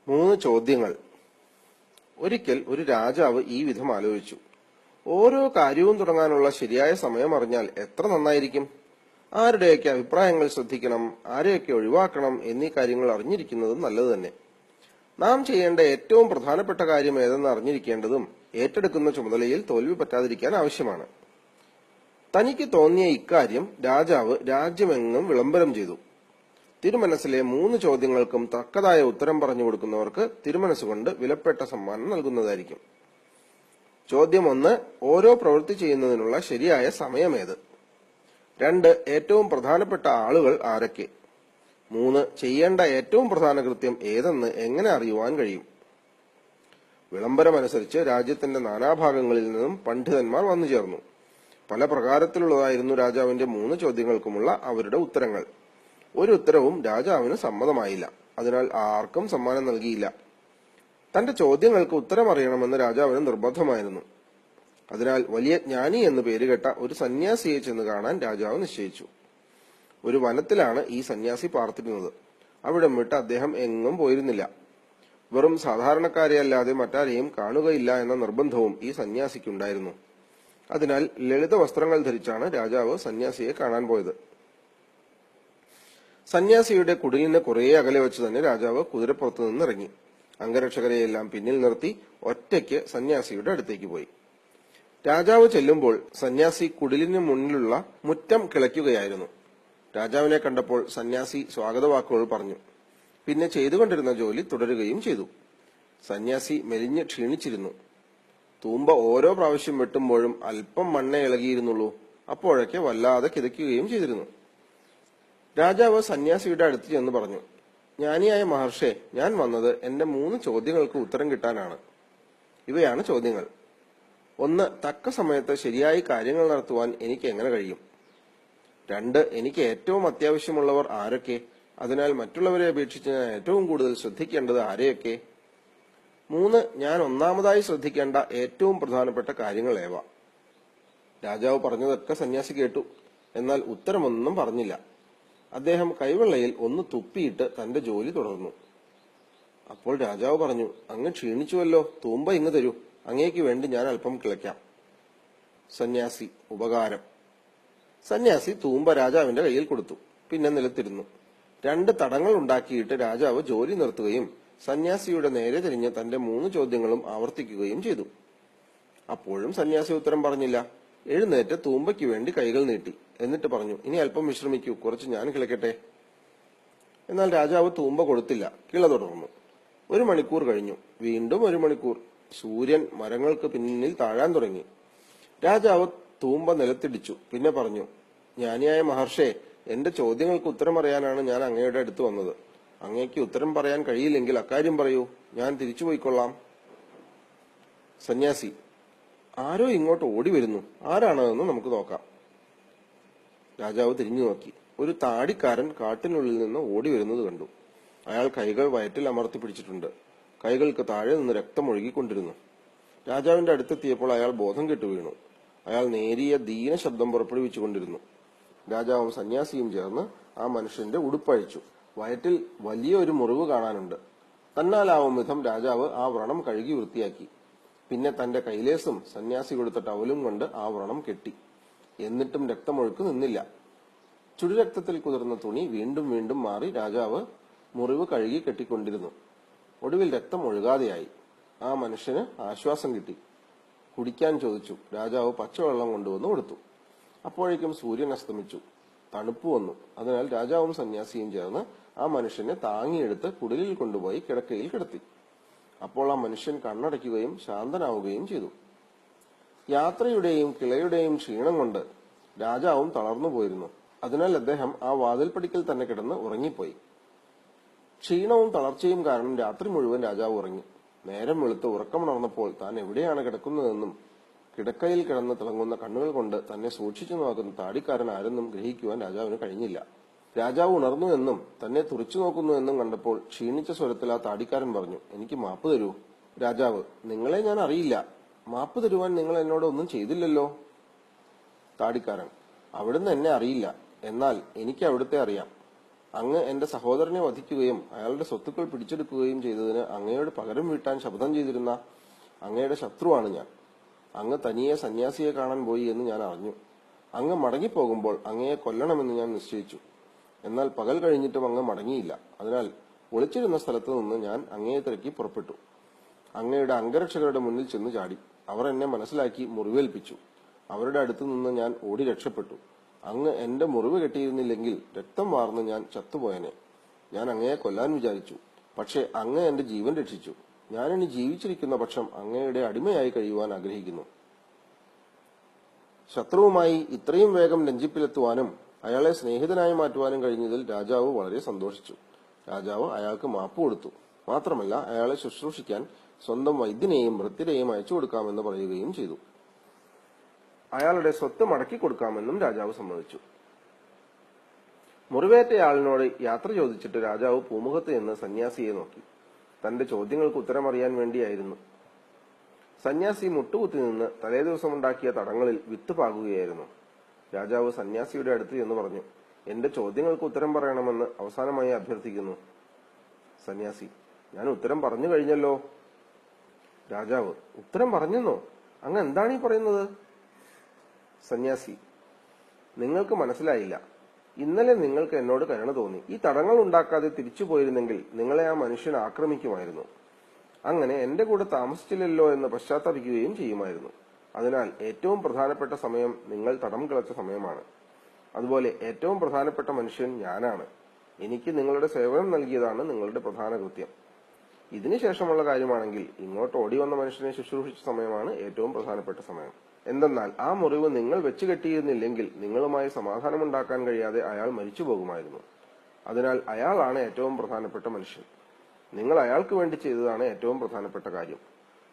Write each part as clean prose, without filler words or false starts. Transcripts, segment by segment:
3 ചോദ്യങ്ങൾ. ഒരിക്കൽ ഒരു രാജാവ് ഈ വിധം ആലോചിച്ചു. ഓരോ കാര്യവും തുടങ്ങാനുള്ള ശരിയായ സമയം അറിഞ്ഞാൽ എത്ര നന്നായിരിക്കും. ആരുടെയൊക്കെ അഭിപ്രായങ്ങൾ ശ്രദ്ധിക്കണം, ആരെയൊക്കെ ഒഴിവാക്കണം എന്നീ കാര്യങ്ങൾ അറിഞ്ഞിരിക്കുന്നതും നല്ലത് തന്നെ. നാം ചെയ്യേണ്ട ഏറ്റവും പ്രധാനപ്പെട്ട കാര്യം ഏതെന്ന് അറിഞ്ഞിരിക്കേണ്ടതും ഏറ്റെടുക്കുന്ന ചുമതലയിൽ തോൽവി പറ്റാതിരിക്കാൻ ആവശ്യമാണ്. തനിക്ക് തോന്നിയ ഇക്കാര്യം രാജാവ് രാജ്യമെങ്ങും വിളംബരം ചെയ്തു. തിരുമനസ്സിലെ 3 ചോദ്യങ്ങൾക്കും തക്കതായ ഉത്തരം പറഞ്ഞു കൊടുക്കുന്നവർക്ക് തിരുമനസ്സുകൊണ്ട് വിലപ്പെട്ട സമ്മാനം നൽകുന്നതായിരിക്കും. ചോദ്യം 1. ഓരോ പ്രവൃത്തി ചെയ്യുന്നതിനുള്ള ശരിയായ സമയമേത്? 2. ഏറ്റവും പ്രധാനപ്പെട്ട ആളുകൾ ആരൊക്കെ? 3. ചെയ്യേണ്ട ഏറ്റവും പ്രധാന കൃത്യം ഏതെന്ന് എങ്ങനെ അറിയുവാൻ കഴിയും? വിളംബരമനുസരിച്ച് രാജ്യത്തിന്റെ നാനാഭാഗങ്ങളിൽ നിന്നും പണ്ഡിതന്മാർ വന്നു ചേർന്നു. പല പ്രകാരത്തിലുള്ളതായിരുന്നു രാജാവിന്റെ 3 ചോദ്യങ്ങൾക്കുമുള്ള അവരുടെ ഉത്തരങ്ങൾ. ഒരു ഉത്തരവും രാജാവിന് സമ്മതമായില്ല. അതിനാൽ ആർക്കും സമ്മാനം നൽകിയില്ല. തന്റെ ചോദ്യങ്ങൾക്ക് ഉത്തരം അറിയണമെന്ന് രാജാവിന് നിർബന്ധമായിരുന്നു. അതിനാൽ വലിയ ജ്ഞാനി എന്ന് പേരുകെട്ട ഒരു സന്യാസിയെ ചെന്ന് കാണാൻ രാജാവ് നിശ്ചയിച്ചു. ഒരു വനത്തിലാണ് ഈ സന്യാസി പാർത്തിരുന്നത്. അവിടം വിട്ട് അദ്ദേഹം എങ്ങും പോയിരുന്നില്ല. വെറും സാധാരണക്കാരെ അല്ലാതെ മറ്റാരെയും കാണുകയില്ല എന്ന നിർബന്ധവും ഈ സന്യാസിക്കുണ്ടായിരുന്നു. അതിനാൽ ലളിത വസ്ത്രങ്ങൾ ധരിച്ചാണ് രാജാവ് സന്യാസിയെ കാണാൻ പോയത്. സന്യാസിയുടെ കുടിലിന് കുറെ അകലെ വെച്ച് തന്നെ രാജാവ് കുതിരപ്പുറത്ത് നിന്നിറങ്ങി. അംഗരക്ഷകരെയെല്ലാം പിന്നിൽ നിർത്തി ഒറ്റയ്ക്ക് സന്യാസിയുടെ അടുത്തേക്ക് പോയി. രാജാവ് ചെല്ലുമ്പോൾ സന്യാസി കുടിലിന് മുന്നിലുള്ള മുറ്റം കിളയ്ക്കുകയായിരുന്നു. രാജാവിനെ കണ്ടപ്പോൾ സന്യാസി സ്വാഗതവാക്കുകൾ പറഞ്ഞു. പിന്നെ ചെയ്തുകൊണ്ടിരുന്ന ജോലി തുടരുകയും ചെയ്തു. സന്യാസി മെലിഞ്ഞ് ക്ഷീണിച്ചിരുന്നു. തൂമ്പ ഓരോ പ്രാവശ്യം വെട്ടുമ്പോഴും അല്പം മണ്ണേ ഇളകിയിരുന്നുള്ളൂ. അപ്പോഴൊക്കെ വല്ലാതെ കിതയ്ക്കുകയും ചെയ്തിരുന്നു. രാജാവ് സന്യാസിയുടെ അടുത്ത് ചെന്ന് പറഞ്ഞു, ജ്ഞാനിയായ മഹർഷേ, ഞാൻ വന്നത് എന്റെ 3 ചോദ്യങ്ങൾക്ക് ഉത്തരം കിട്ടാനാണ്. ഇവയാണ് ചോദ്യങ്ങൾ. 1. തക്ക സമയത്ത് ശരിയായി കാര്യങ്ങൾ നടത്തുവാൻ എനിക്ക് എങ്ങനെ കഴിയും? 2. എനിക്ക് ഏറ്റവും അത്യാവശ്യമുള്ളവർ ആരൊക്കെ? അതിനാൽ മറ്റുള്ളവരെ അപേക്ഷിച്ച് ഞാൻ ഏറ്റവും കൂടുതൽ ശ്രദ്ധിക്കേണ്ടത് ആരെയൊക്കെ? 3. ഞാൻ ഒന്നാമതായി ശ്രദ്ധിക്കേണ്ട ഏറ്റവും പ്രധാനപ്പെട്ട കാര്യങ്ങൾ ഏവ? രാജാവ് പറഞ്ഞതൊക്കെ സന്യാസി കേട്ടു. എന്നാൽ ഉത്തരമൊന്നും പറഞ്ഞില്ല. അദ്ദേഹം കൈവെള്ളയിൽ ഒന്ന് തുപ്പിയിട്ട് തന്റെ ജോലി തുടർന്നു. അപ്പോൾ രാജാവ് പറഞ്ഞു, അങ്ങ് ക്ഷീണിച്ചുവല്ലോ, തൂമ്പ ഇങ്ങ് തരൂ, അങ്ങേക്ക് വേണ്ടി ഞാൻ അല്പം കിളയ്ക്കാം. സന്യാസി: ഉപകാരം. സന്യാസി തൂമ്പ രാജാവിന്റെ കയ്യിൽ കൊടുത്തു. പിന്നെ നിലത്തിരുന്നു. 2 തടങ്ങൾ ഉണ്ടാക്കിയിട്ട് രാജാവ് ജോലി നിർത്തുകയും സന്യാസിയുടെ നേരെ തിരിഞ്ഞ് തന്റെ 3 ചോദ്യങ്ങളും ആവർത്തിക്കുകയും ചെയ്തു. അപ്പോഴും സന്യാസി ഉത്തരം പറഞ്ഞില്ല. എഴുന്നേറ്റ് തൂമ്പയ്ക്ക് വേണ്ടി കൈകൾ നീട്ടി. എന്നിട്ട് പറഞ്ഞു, ഇനി അല്പം വിശ്രമിക്കൂ, കുറച്ച് ഞാൻ കിളയ്ക്കട്ടെ. എന്നാൽ രാജാവ് തൂമ്പ കൊടുത്തില്ല. കിള തുടർന്നു. 1 മണിക്കൂർ കഴിഞ്ഞു. വീണ്ടും 1 മണിക്കൂർ. സൂര്യൻ മരങ്ങൾക്ക് പിന്നിൽ താഴാൻ തുടങ്ങി. രാജാവ് തൂമ്പ നിലത്തിടിച്ചു. പിന്നെ പറഞ്ഞു, ജ്ഞാനിയായ മഹർഷേ, എന്റെ ചോദ്യങ്ങൾക്ക് ഉത്തരം അറിയാനാണ് ഞാൻ അങ്ങയുടെ അടുത്ത് വന്നത്. അങ്ങേക്ക് ഉത്തരം പറയാൻ കഴിയില്ലെങ്കിൽ അക്കാര്യം പറയൂ, ഞാൻ തിരിച്ചുപോയിക്കൊള്ളാം. സന്യാസി: ആരോ ഇങ്ങോട്ട് ഓടി വരുന്നു. ആരാണെന്ന് നമുക്ക് നോക്കാം. രാജാവ് തിരിഞ്ഞു നോക്കി. ഒരു താടിക്കാരൻ കാട്ടിനുള്ളിൽ നിന്ന് ഓടി വരുന്നത് കണ്ടു. അയാൾ കൈകൾ വയറ്റിൽ അമർത്തി പിടിച്ചിട്ടുണ്ട്. കൈകൾക്ക് താഴെ നിന്ന് രക്തം ഒഴുകിക്കൊണ്ടിരുന്നു. രാജാവിന്റെ അടുത്തെത്തിയപ്പോൾ അയാൾ ബോധം കെട്ടു വീണു. അയാൾ നേരിയ ദീന ശബ്ദം പുറപ്പെടുവിച്ചുകൊണ്ടിരുന്നു. രാജാവും സന്യാസിയും ചേർന്ന് ആ മനുഷ്യന്റെ ഉടുപ്പഴിച്ചു. വയറ്റിൽ വലിയ ഒരു മുറിവ് കാണാനുണ്ട്. തന്നാലാവും വിധം രാജാവ് ആ വ്രണം കഴുകി വൃത്തിയാക്കി. പിന്നെ തന്റെ കൈലേസും സന്യാസി കൊടുത്ത ടവലും കൊണ്ട് ആ വ്രണം കെട്ടി. എന്നിട്ടും രക്തമൊഴുക്ക് നിന്നില്ല. ചുടുരക്തത്തിൽ കുതിർന്ന തുണി വീണ്ടും വീണ്ടും മാറി രാജാവ് മുറിവ് കഴുകി കെട്ടിക്കൊണ്ടിരുന്നു. ഒടുവിൽ രക്തം ഒഴുകാതെയായി. ആ മനുഷ്യന് ആശ്വാസം കിട്ടി. കുടിക്കാൻ ചോദിച്ചു. രാജാവ് പച്ചവെള്ളം കൊണ്ടുവന്ന് കൊടുത്തു. അപ്പോഴേക്കും സൂര്യൻ അസ്തമിച്ചു. തണുപ്പ് വന്നു. അതിനാൽ രാജാവും സന്യാസിയും ചേർന്ന് ആ മനുഷ്യനെ താങ്ങിയെടുത്ത് കുടിലിൽ കൊണ്ടുപോയി കിടക്കയിൽ കിടത്തി. അപ്പോൾ ആ മനുഷ്യൻ കണ്ണടയ്ക്കുകയും ശാന്തനാവുകയും ചെയ്തു. യാത്രയുടെയും കിളയുടെയും ക്ഷീണം കൊണ്ട് രാജാവും തളർന്നു പോയിരുന്നു. അതിനാൽ അദ്ദേഹം ആ വാതിൽപ്പടിക്കൽ തന്നെ കിടന്ന് ഉറങ്ങിപ്പോയി. ക്ഷീണവും തളർച്ചയും കാരണം രാത്രി മുഴുവൻ രാജാവ് ഉറങ്ങി. നേരം വെളുത്ത് ഉറക്കമുണർന്നപ്പോൾ താൻ എവിടെയാണ് കിടക്കുന്നതെന്നും കിടക്കയിൽ കിടന്ന് തിളങ്ങുന്ന കണ്ണുകൾ കൊണ്ട് തന്നെ സൂക്ഷിച്ചു നോക്കുന്ന താടിക്കാരൻ ആരെന്നും ഗ്രഹിക്കുവാൻ രാജാവിന് കഴിഞ്ഞില്ല. രാജാവ് ഉണർന്നു എന്നും തന്നെ തുറിച്ചു നോക്കുന്നു എന്നും കണ്ടപ്പോൾ ക്ഷീണിച്ച സ്വരത്തിൽ ആ താടിക്കാരൻ പറഞ്ഞു, എനിക്ക് മാപ്പ് തരൂ. രാജാവ്: നിങ്ങളെ ഞാൻ അറിയില്ല. മാപ്പ് തരുവാൻ നിങ്ങൾ എന്നോട് ഒന്നും ചെയ്തില്ലല്ലോ. താടിക്കാരൻ: അവിടുന്ന് എന്നെ അറിയില്ല, എന്നാൽ എനിക്ക് അവിടുത്തെ അറിയാം. അങ്ങ് എന്റെ സഹോദരനെ വധിക്കുകയും അയാളുടെ സ്വത്തുക്കൾ പിടിച്ചെടുക്കുകയും ചെയ്തതിന് അങ്ങയോട് പകരം വീട്ടാൻ ശപഥം ചെയ്തിരുന്ന അങ്ങയുടെ ശത്രുവാണ് ഞാൻ. അങ്ങ് തനിയെ സന്യാസിയെ കാണാൻ പോയി എന്ന് ഞാൻ അറിഞ്ഞു. അങ്ങ് മടങ്ങിപ്പോകുമ്പോൾ അങ്ങയെ കൊല്ലണമെന്ന് ഞാൻ നിശ്ചയിച്ചു. എന്നാൽ പകൽ കഴിഞ്ഞിട്ടും അങ്ങ് മടങ്ങിയില്ല. അതിനാൽ ഒളിച്ചിരുന്ന സ്ഥലത്ത് നിന്ന് ഞാൻ അങ്ങയെ തിരക്കി പുറപ്പെട്ടു. അങ്ങയുടെ അംഗരക്ഷകരുടെ മുന്നിൽ ചെന്ന് ചാടി. അവർ എന്നെ മനസ്സിലാക്കി മുറിവേൽപ്പിച്ചു. അവരുടെ അടുത്തു നിന്ന് ഞാൻ ഓടി രക്ഷപ്പെട്ടു. അങ്ങ് എന്റെ മുറിവ് കെട്ടിയിരുന്നില്ലെങ്കിൽ രക്തം വാർന്ന് ഞാൻ ചത്തുപോയനെ. ഞാൻ അങ്ങയെ കൊല്ലാൻ വിചാരിച്ചു. പക്ഷെ അങ്ങ് എന്റെ ജീവൻ രക്ഷിച്ചു. ഞാനിനി ജീവിച്ചിരിക്കുന്ന പക്ഷം അങ്ങയുടെ അടിമയായി കഴിയുവാൻ ആഗ്രഹിക്കുന്നു. ശത്രുവുമായി ഇത്രയും വേഗം രഞ്ജിപ്പിലെത്തുവാനും അയാളെ സ്നേഹിതനായി മാറ്റുവാനും കഴിഞ്ഞതിൽ രാജാവ് വളരെ സന്തോഷിച്ചു. രാജാവ് അയാൾക്ക് മാപ്പ് കൊടുത്തു. മാത്രമല്ല അയാളെ ശുശ്രൂഷിക്കാൻ സ്വന്തം വൈദ്യനെയും ഭൃത്യരെയും അയച്ചു കൊടുക്കാമെന്ന് പറയുകയും ചെയ്തു. അയാളുടെ സ്വത്ത് മടക്കി കൊടുക്കാമെന്നും രാജാവ് സമ്മതിച്ചു. മുറിവേറ്റയാളിനോട് യാത്ര ചോദിച്ചിട്ട് രാജാവ് പൂമുഖത്ത് നിന്ന് സന്യാസിയെ നോക്കി. തന്റെ ചോദ്യങ്ങൾക്ക് ഉത്തരമറിയാൻ വേണ്ടിയായിരുന്നു. സന്യാസി മുട്ടുകുത്തി നിന്ന് തലേദിവസമുണ്ടാക്കിയ തടങ്ങളിൽ വിത്ത് പാകുകയായിരുന്നു. രാജാവ് സന്യാസിയുടെ അടുത്ത് എന്ന് പറഞ്ഞു, എന്റെ ചോദ്യങ്ങൾക്ക് ഉത്തരം പറയണമെന്ന് അവസാനമായി അഭ്യർത്ഥിക്കുന്നു. സന്യാസി, ഞാൻ ഉത്തരം പറഞ്ഞു കഴിഞ്ഞല്ലോ. രാജാവ്, ഉത്തരം പറഞ്ഞെന്നോ? അങ്ങ് എന്താണ് ഈ പറയുന്നത്? സന്യാസി, നിങ്ങൾക്ക് മനസ്സിലായില്ല. ഇന്നലെ നിങ്ങൾക്ക് എന്നോട് കരുണ തോന്നി. ഈ തടങ്ങൾ ഉണ്ടാക്കാതെ തിരിച്ചു പോയിരുന്നെങ്കിൽ നിങ്ങളെ ആ മനുഷ്യൻ ആക്രമിക്കുമായിരുന്നു. അങ്ങനെ എന്റെ കൂടെ താമസിച്ചില്ലല്ലോ എന്ന് പശ്ചാത്തപിക്കുകയും ചെയ്യുമായിരുന്നു. അതിനാൽ ഏറ്റവും പ്രധാനപ്പെട്ട സമയം നിങ്ങൾ തടം കിളച്ച സമയമാണ്. അതുപോലെ ഏറ്റവും പ്രധാനപ്പെട്ട മനുഷ്യൻ ഞാനാണ്. എനിക്ക് നിങ്ങളുടെ സേവനം നൽകിയതാണ് നിങ്ങളുടെ പ്രധാന കൃത്യം. ഇതിനുശേഷമുള്ള കാര്യമാണെങ്കിൽ ഇങ്ങോട്ട് ഓടി വന്ന മനുഷ്യനെ ശുശ്രൂഷിച്ച സമയമാണ് ഏറ്റവും പ്രധാനപ്പെട്ട സമയം. എന്തെന്നാൽ ആ മുറിവ് നിങ്ങൾ വെച്ചു കെട്ടിയിരുന്നില്ലെങ്കിൽ നിങ്ങളുമായി സമാധാനമുണ്ടാക്കാൻ കഴിയാതെ അയാൾ മരിച്ചു പോകുമായിരുന്നു. അതിനാൽ അയാളാണ് ഏറ്റവും പ്രധാനപ്പെട്ട മനുഷ്യൻ. നിങ്ങൾ അയാൾക്ക് വേണ്ടി ചെയ്തതാണ് ഏറ്റവും പ്രധാനപ്പെട്ട കാര്യം.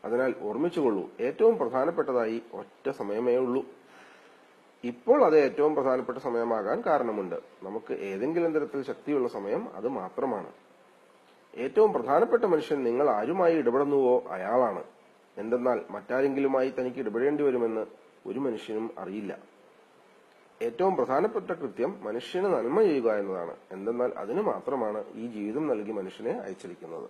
അതിനാൽ ഓർമ്മിച്ചുകൊള്ളൂ, ഏറ്റവും പ്രധാനപ്പെട്ടതായി ഒറ്റ സമയമേ ഉള്ളൂ. ഇപ്പോൾ അത് ഏറ്റവും പ്രധാനപ്പെട്ട സമയമാകാൻ കാരണമുണ്ട്. നമുക്ക് ഏതെങ്കിലും തരത്തിൽ ശക്തിയുള്ള സമയം അത് മാത്രമാണ്. ഏറ്റവും പ്രധാനപ്പെട്ട മനുഷ്യൻ നിങ്ങൾ ആരുമായി ഇടപെടുന്നുവോ അയാളാണ്. എന്തെന്നാൽ മറ്റാരെങ്കിലുമായി തനിക്ക് ഇടപെടേണ്ടി വരുമെന്ന് ഒരു മനുഷ്യനും അറിയില്ല. ഏറ്റവും പ്രധാനപ്പെട്ട കൃത്യം മനുഷ്യന് നന്മ ചെയ്യുക എന്നതാണ്. എന്തെന്നാൽ അതിന് മാത്രമാണ് ഈ ജീവിതം നൽകി മനുഷ്യനെ അയച്ചിരിക്കുന്നത്.